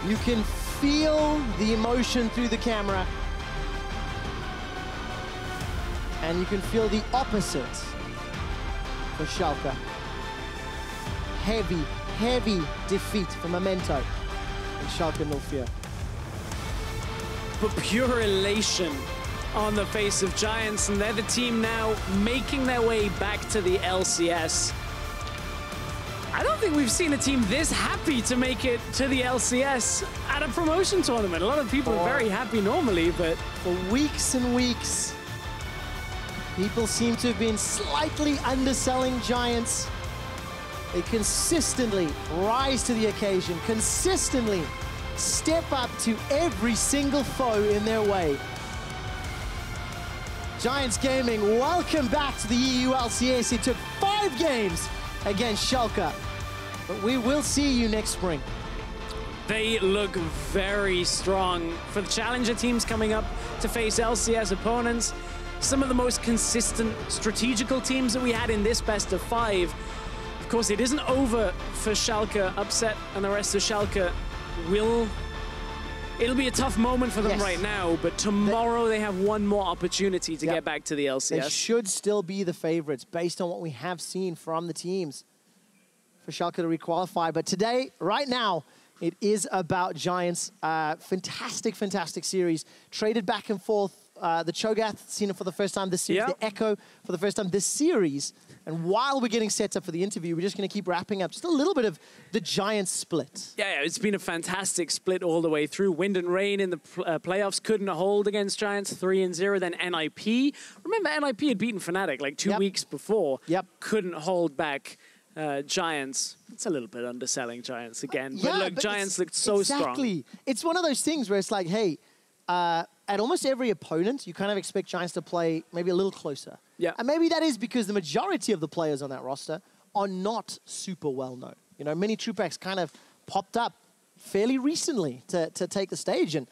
You can feel the emotion through the camera. And you can feel the opposite for Schalke. Heavy, heavy defeat for Memento and Schalke 04. But pure elation on the face of Giants, and they're the team now making their way back to the LCS. I don't think we've seen a team this happy to make it to the LCS at a promotion tournament. A lot of people are very happy normally, but for weeks and weeks, people seem to have been slightly underselling Giants. They consistently rise to the occasion, consistently step up to every single foe in their way. Giants Gaming, welcome back to the EU LCS. It took 5 games against Schalke, but we will see you next spring. They look very strong for the challenger teams coming up to face LCS opponents. Some of the most consistent strategical teams that we had in this best of 5. Of course, it isn't over for Schalke. Upset and the rest of Schalke it'll be a tough moment for them right now, but tomorrow they have one more opportunity to get back to the LCS. They should still be the favorites based on what we have seen from the teams for Schalke to requalify. But today, right now, it is about Giants. Fantastic, fantastic series. Traded back and forth. The Cho'gath, seen it for the first time this series. The Ekko for the first time this series. And while we're getting set up for the interview, we're just going to keep wrapping up just a little bit of the Giants split. Yeah, it's been a fantastic split all the way through. Wind and Rain in the playoffs couldn't hold against Giants, 3-0. Then NIP. Remember, NIP had beaten Fnatic like 2 weeks before. Couldn't hold back Giants. It's a little bit underselling Giants again. But look, Giants looked so strong. Exactly. It's one of those things where it's like, hey, at almost every opponent, you kind of expect Giants to play maybe a little closer. And maybe that is because the majority of the players on that roster are not super well known. You know, minitroupax kind of popped up fairly recently to take the stage and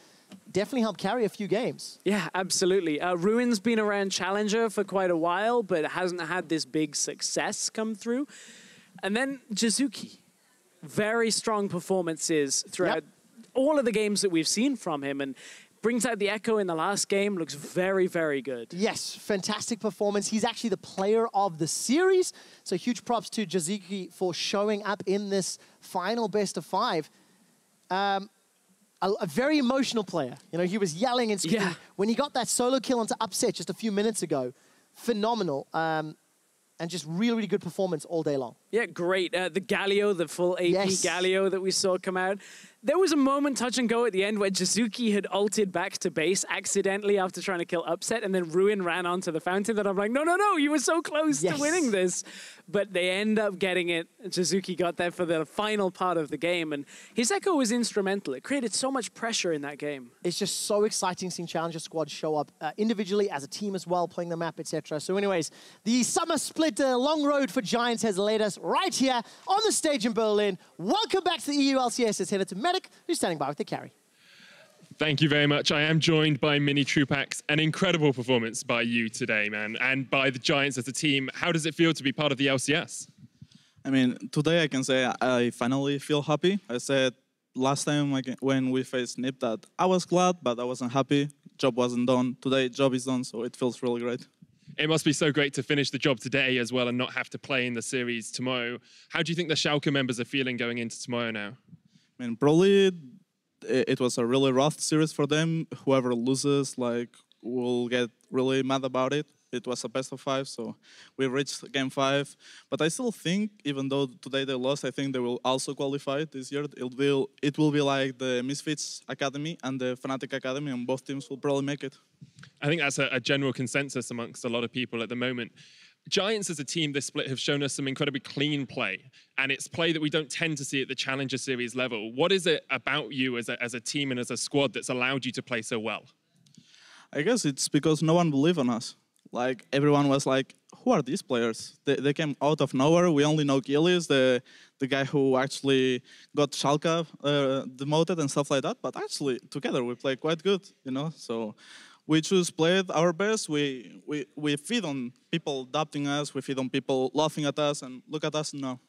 definitely helped carry a few games. Yeah, absolutely. Ruin's been around Challenger for quite a while, but hasn't had this big success come through. And then Jizuke. Very strong performances throughout all of the games that we've seen from him, and brings out the Ekko in the last game, looks very, very good. Yes, fantastic performance. He's actually the player of the series. So huge props to Jizuke for showing up in this final best of 5. A very emotional player. You know, he was yelling and screaming. When he got that solo kill onto Upset just a few minutes ago, phenomenal. And just really, really good performance all day long. Yeah, great. The Galio, the full AP Galio that we saw come out. There was a moment, touch and go at the end, where Jizuke had ulted back to base accidentally after trying to kill Upset, and then Ruin ran onto the fountain. That I'm like, no, no, no, you were so close to winning this. But they end up getting it. Jizuke got there for the final part of the game, and his Ekko was instrumental. It created so much pressure in that game. It's just so exciting seeing Challenger squads show up individually, as a team as well, playing the map, etc. So anyways, the summer split long road for Giants has led us right here on the stage in Berlin. Welcome back to the EU LCS. Let's head it to Medic, who's standing by with the carry. Thank you very much. I am joined by minitroupax. An incredible performance by you today, man, and by the Giants as a team. How does it feel to be part of the LCS? I mean, today I can say I finally feel happy. I said last time when we faced NIP that I was glad, but I wasn't happy. Job wasn't done. Today, job is done, so it feels really great. It must be so great to finish the job today as well and not have to play in the series tomorrow. How do you think the Schalke members are feeling going into tomorrow now? I mean, probably it was a really rough series for them. Whoever loses, will get really mad about it. It was a best of 5, so we reached game 5. But I still think, even though today they lost, I think they will also qualify this year. It will be like the Misfits Academy and the Fnatic Academy, and both teams will probably make it. I think that's a general consensus amongst a lot of people at the moment. Giants as a team this split have shown us some incredibly clean play, and it's play that we don't tend to see at the Challenger Series level. What is it about you as a team and as a squad that's allowed you to play so well? I guess it's because no one believed in us. Like, everyone was like, who are these players? They came out of nowhere. We only know Gilius, the guy who actually got Schalke demoted and stuff like that. But actually, together, we play quite good, you know? So we just played our best. We feed on people doubting us. We feed on people laughing at us. And look at us now.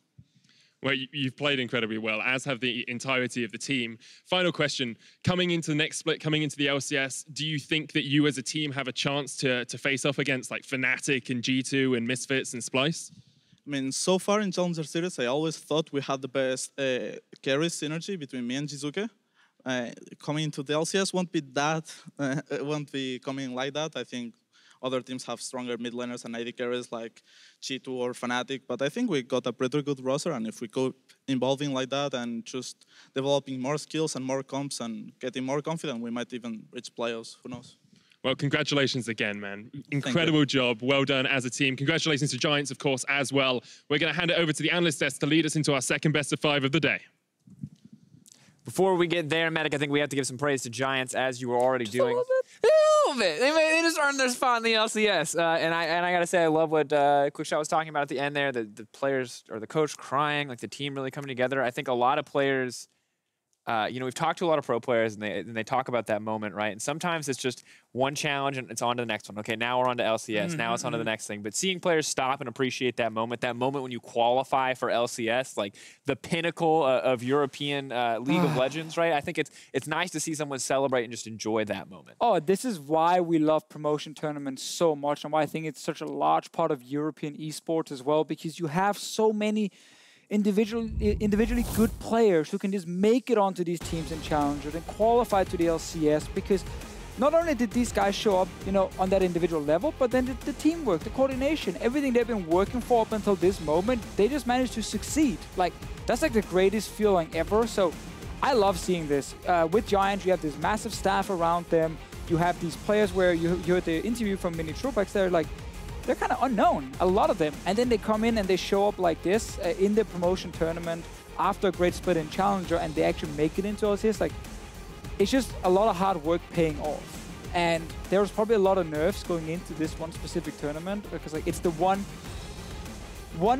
Well, you've played incredibly well, as have the entirety of the team. Final question, coming into the next split, coming into the LCS, do you think that you as a team have a chance to face off against like Fnatic and G2 and Misfits and Splice? I mean, so far in Challenger Series, I always thought we had the best carry synergy between me and Jizuke. Coming into the LCS won't be coming like that. I think other teams have stronger mid laners and AD carries like G2 or Fnatic, but I think we got a pretty good roster, and if we go evolving like that and just developing more skills and more comps and getting more confident, we might even reach playoffs, who knows. Well, congratulations again, man. Incredible job. Well done as a team. Congratulations to Giants, of course, as well. We're going to hand it over to the analyst desk to lead us into our second best of 5 of the day. Before we get there, Medic, I think we have to give some praise to Giants, as you were already doing. A little bit. They just earned their spot in the LCS. And I got to say, I love what Quickshot was talking about at the end there, the players or the coach crying, like the team really coming together. I think a lot of players, you know, we've talked to a lot of pro players, and they talk about that moment, right? And sometimes it's just one challenge and it's on to the next one. Okay, now we're on to LCS. Now it's on to the next thing. But seeing players stop and appreciate that moment when you qualify for LCS, like the pinnacle of European League of Legends, right? I think it's nice to see someone celebrate and just enjoy that moment. Oh, this is why we love promotion tournaments so much, and why I think it's such a large part of European esports as well, because you have so many individually good players who can just make it onto these teams and challengers and qualify to the LCS, because not only did these guys show up, you know, on that individual level, but then the teamwork, the coordination, everything they've been working for up until this moment, they just managed to succeed. Like, that's like the greatest feeling ever. So I love seeing this. With Giants, you have this massive staff around them. You have these players where you heard the interview from minitroupax, they're like, they're kind of unknown, a lot of them. And then they come in and they show up like this in the promotion tournament after a great split in Challenger, and they actually make it into LCS. Like, it's just a lot of hard work paying off. And there was probably a lot of nerves going into this one specific tournament, because like it's the one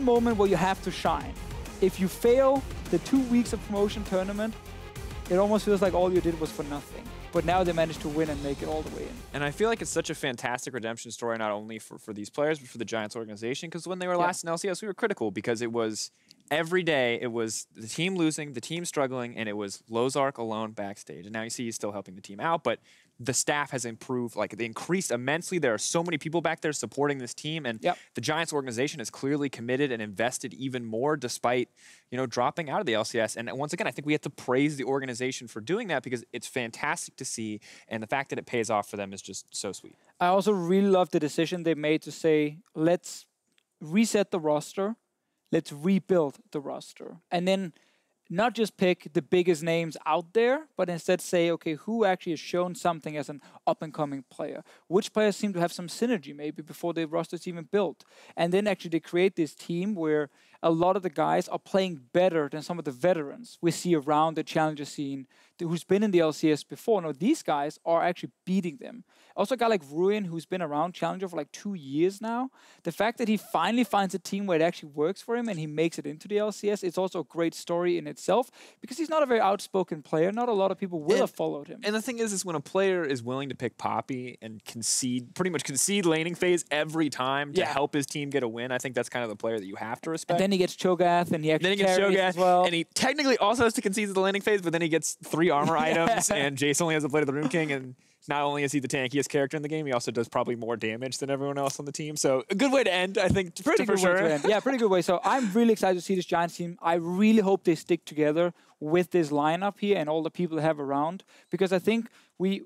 moment where you have to shine. If you fail the 2 weeks of promotion tournament, it almost feels like all you did was for nothing. But now they managed to win and make it all the way in. And I feel like it's such a fantastic redemption story, not only for these players, but for the Giants organization. Because when they were last in LCS, we were critical, because it was every day, it was the team losing, the team struggling, and it was Lozark alone backstage. And now you see he's still helping the team out, but the staff has improved, like they increased immensely. There are so many people back there supporting this team, and the Giants organization is clearly committed and invested even more despite, you know, dropping out of the LCS. And once again, I think we have to praise the organization for doing that, because it's fantastic to see, and the fact that it pays off for them is just so sweet. I also really love the decision they made to say, let's reset the roster, let's rebuild the roster. And then not just pick the biggest names out there, but instead say, okay, who actually has shown something as an up-and-coming player? Which players seem to have some synergy maybe before the roster's even built? And then actually they create this team where a lot of the guys are playing better than some of the veterans we see around the challenger scene who's been in the LCS before. No, these guys are actually beating them. Also a guy like Ruin, who's been around Challenger for like 2 years now. The fact that he finally finds a team where it actually works for him and he makes it into the LCS, it's also a great story in itself, because he's not a very outspoken player. Not a lot of people will have followed him. And the thing is when a player is willing to pick Poppy and pretty much concede laning phase every time to help his team get a win, I think that's kind of the player that you have to respect. And then he gets Cho'gath, and he actually carries as well. And he technically also has to concede to the laning phase, but then he gets 3 armor items, and Jayce only has to play to the Rune King, and not only is he the tankiest character in the game, he also does probably more damage than everyone else on the team. So a good way to end, I think, pretty good way to end. Yeah, pretty good way. So I'm really excited to see this Giants team. I really hope they stick together with this lineup here and all the people they have around, because I think we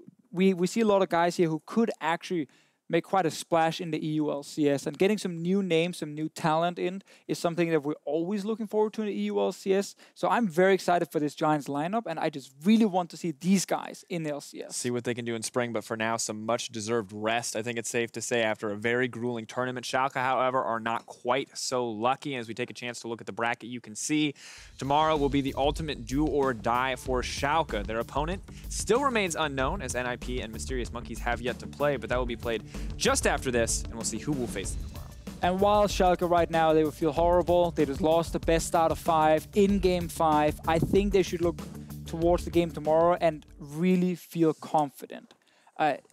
see a lot of guys here who could actually make quite a splash in the EU LCS, and getting some new names, some new talent in is something that we're always looking forward to in the EU LCS. So I'm very excited for this Giants lineup, and I just really want to see these guys in the LCS. See what they can do in spring, but for now, some much-deserved rest, I think it's safe to say, after a very grueling tournament. Schalke, however, are not quite so lucky. As we take a chance to look at the bracket, you can see tomorrow will be the ultimate do-or-die for Schalke. Their opponent still remains unknown, as NIP and Mysterious Monkeys have yet to play, but that will be played just after this, and we'll see who will face them tomorrow. And while Schalke right now, they will feel horrible. They just lost the best out of 5 in Game 5. I think they should look towards the game tomorrow and really feel confident.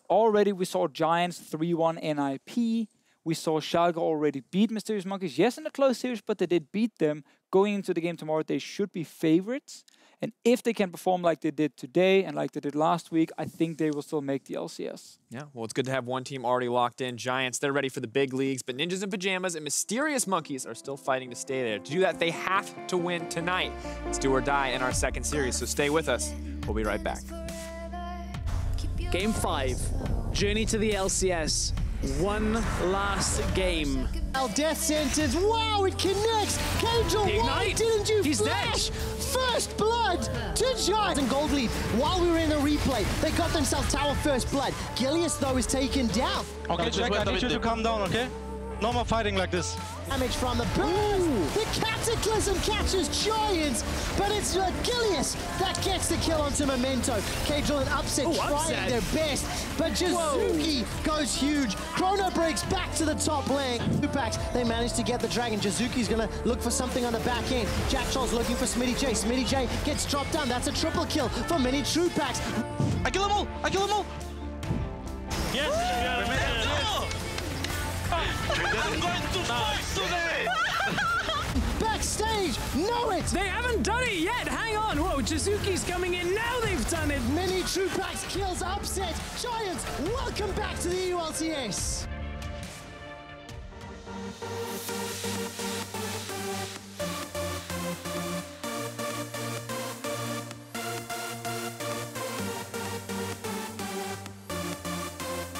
Already we saw Giants 3-1 NIP. We saw Schalke already beat Mysterious Monkeys. Yes, in a close series, but they did beat them. Going into the game tomorrow, they should be favorites. And if they can perform like they did today and like they did last week, I think they will still make the LCS. Yeah, well, it's good to have one team already locked in. Giants, they're ready for the big leagues, but Ninjas in Pajamas and Mysterious Monkeys are still fighting to stay there. To do that, they have to win tonight. It's do or die in our second series, so stay with us. We'll be right back. Game 5, journey to the LCS. One last game. Death sentence. Wow, it connects. Caedrel, why didn't you flash? First blood to Jayce and Gold Leaf. While we were in the replay, they got themselves tower first blood. Gilius, though, is taken down. Okay, Jack, I need you to calm down, okay? No more fighting like this. Damage from the burst. The Cataclysm catches Giants, but it's Gilius that gets the kill onto Memento. Caedrel and Upset trying their best, but Jizuke goes huge. Chrono breaks back to the top lane. Minitroupax, they manage to get the dragon. Jizuke's gonna look for something on the back end. Jactroll's looking for Smittyj. Smittyj gets dropped down. That's a triple kill for minitroupax. I kill them all! I kill them all! Yes! I'm going to fight today! Backstage, know it! They haven't done it yet. Hang on. Whoa, Jizuke's coming in. Now they've done it. minitroupax kills Upset. Giants, welcome back to the ULCS.